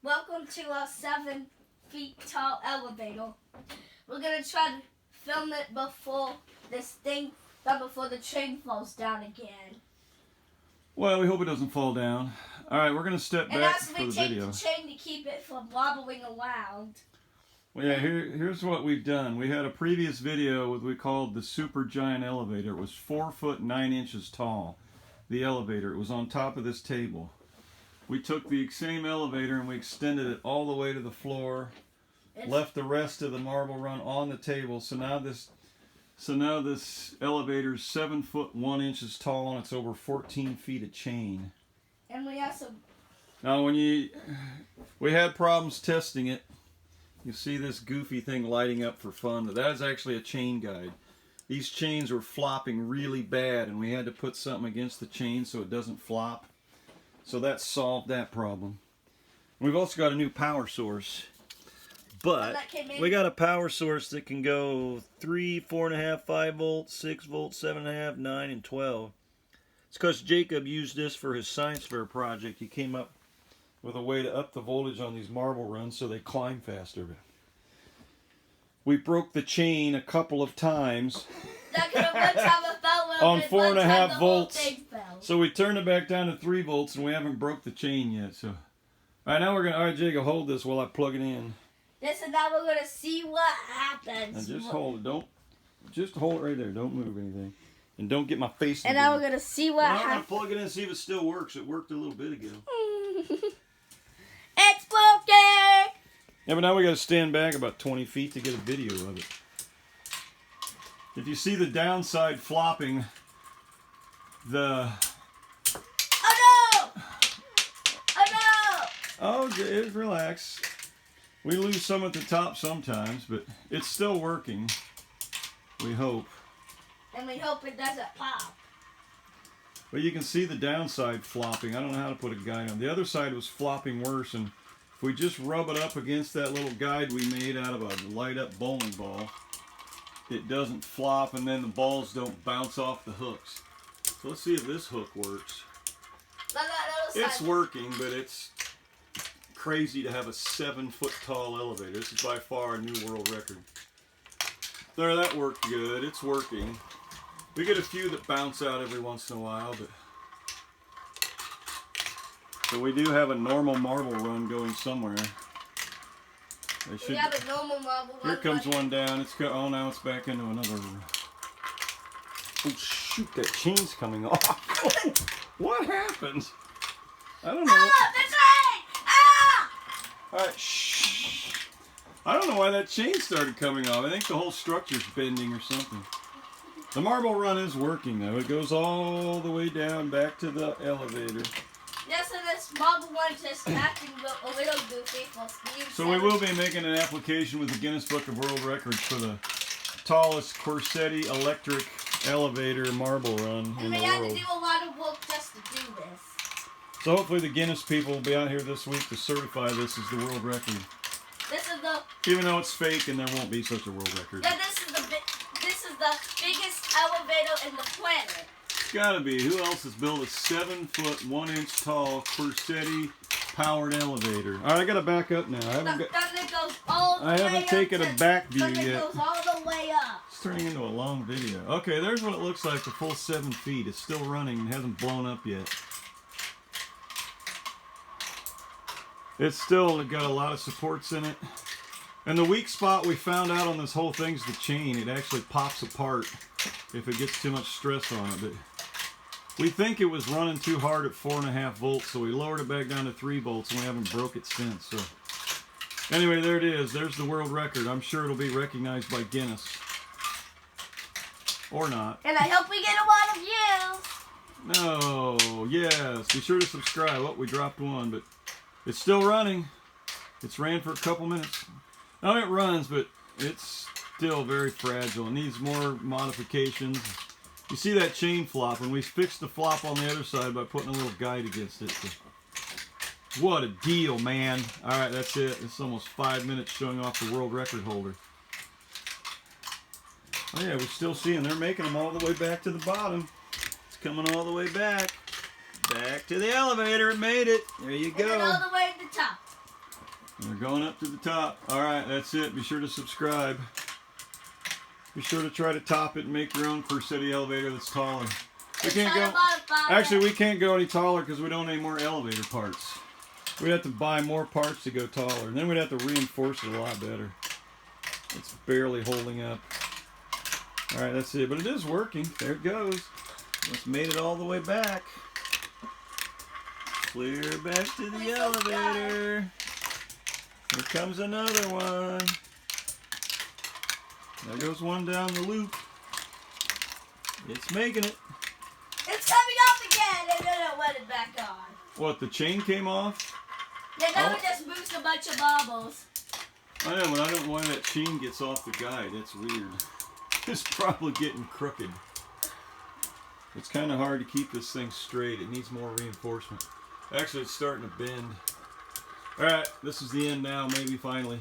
Welcome to our 7 feet tall elevator. We're gonna try to film it before before the train falls down again. Well, we hope it doesn't fall down. All right, we're gonna step back for the video. And also we take the chain to keep it from wobbling around. Well, yeah, here's what we've done. We had a previous video we called the Super Giant Elevator. It was 4 foot 9 inches tall. The elevator. It was on top of this table. We took the same elevator and we extended it all the way to the floor. Left the rest of the marble run on the table. So now this elevator is 7 foot 1 inches tall and it's over 14 feet of chain. And we also. Now we had problems testing it. You see this goofy thing lighting up for fun, but that is actually a chain guide. These chains were flopping really bad and we had to put something against the chain so it doesn't flop. So that solved that problem. We've also got a new power source. But we got a power source that can go 3, 4.5, 5 volts, 6 volts, 7.5, 9, and 12. It's because Jacob used this for his science fair project. He came up with a way to up the voltage on these marble runs so they climb faster. We broke the chain a couple of times on 4.5 volts. So we turned it back down to 3 volts and we haven't broke the chain yet. So, all right, Jacob, hold this while I plug it in. This and now we're gonna see what happens. And just hold it. Just hold it right there. Don't move anything, and don't get my face. And now we're gonna see what happens. I'm gonna plug it in and see if it still works. It worked a little bit ago. It's working. Yeah, but now we got to stand back about 20 feet to get a video of it. If you see the downside flopping, Oh no! Oh, relax. We lose some at the top sometimes, but it's still working. We hope. And we hope it doesn't pop. But you can see the downside flopping. I don't know how to put a guide on. The other side was flopping worse, and if we just rub it up against that little guide we made out of a light-up bowling ball, it doesn't flop, and then the balls don't bounce off the hooks. So let's see if this hook works. It's working, but it's crazy to have a 7 foot tall elevator. This is by far a new world record. There, that worked good. It's working. We get a few that bounce out every once in a while, but so we do have a normal marble run going somewhere. We have a normal marble run. Here comes one down. Oh, now it's back into another. Oh shoot! That chain's coming off. What happened? I don't know. That's right! Ah! All right, shh. I don't know why that chain started coming off. I think the whole structure's bending or something. The marble run is working though. It goes all the way down back to the elevator. Yes, and this marble run is just acting a little goofy for speed. So we will be making an application with the Guinness Book of World Records for the tallest Quercetti electric elevator marble run in the world. And we had to do a lot of work just to do this. So hopefully the Guinness people will be out here this week to certify this as the world record. Even though it's fake and there won't be such a world record. Yeah, this is the biggest elevator in the planet. It's gotta be. Who else has built a 7 foot 1 inch tall Quercetti powered elevator? All right, I gotta back up now. I haven't taken a back view yet. It goes all the way up. It's turning into a long video. Okay, there's what it looks like. The full 7 feet. It's still running and hasn't blown up yet. It's still got a lot of supports in it. And the weak spot we found out on this whole thing is the chain. It actually pops apart if it gets too much stress on it. But we think it was running too hard at 4.5 volts, so we lowered it back down to 3 volts, and we haven't broke it since. So anyway, there it is. There's the world record. I'm sure it'll be recognized by Guinness. Or not. And I hope we get a lot of views. No, yes. Be sure to subscribe. Oh, we dropped one, but it's still running. It's ran for a couple minutes. Now it runs, but it's still very fragile. It needs more modifications. You see that chain flop, and we fixed the flop on the other side by putting a little guide against it. So, what a deal, man. All right, that's it. It's almost 5 minutes showing off the world record holder. Oh yeah, we're still seeing they're making them all the way back to the bottom. It's coming all the way back. Back to the elevator. It made it. There you go. And all the way to the top. We're going up to the top. All right, that's it. Be sure to subscribe. Be sure to try to top it and make your own Quercetti elevator that's taller. We can't go. Actually, we can't go any taller because we don't have any more elevator parts. We'd have to buy more parts to go taller, and then we'd have to reinforce it a lot better. It's barely holding up. All right, that's it. But it is working. There it goes. It's made it all the way back. Clear back to the elevator. Here comes another one. There goes one down the loop. It's making it. It's coming off again, and then it went it back on. What, the chain came off? Yeah, now it just moves a bunch of marbles. I know, but I don't know why that chain gets off the guide. That's weird. It's probably getting crooked. It's kind of hard to keep this thing straight. It needs more reinforcement. Actually, it's starting to bend. Alright, this is the end now, maybe finally.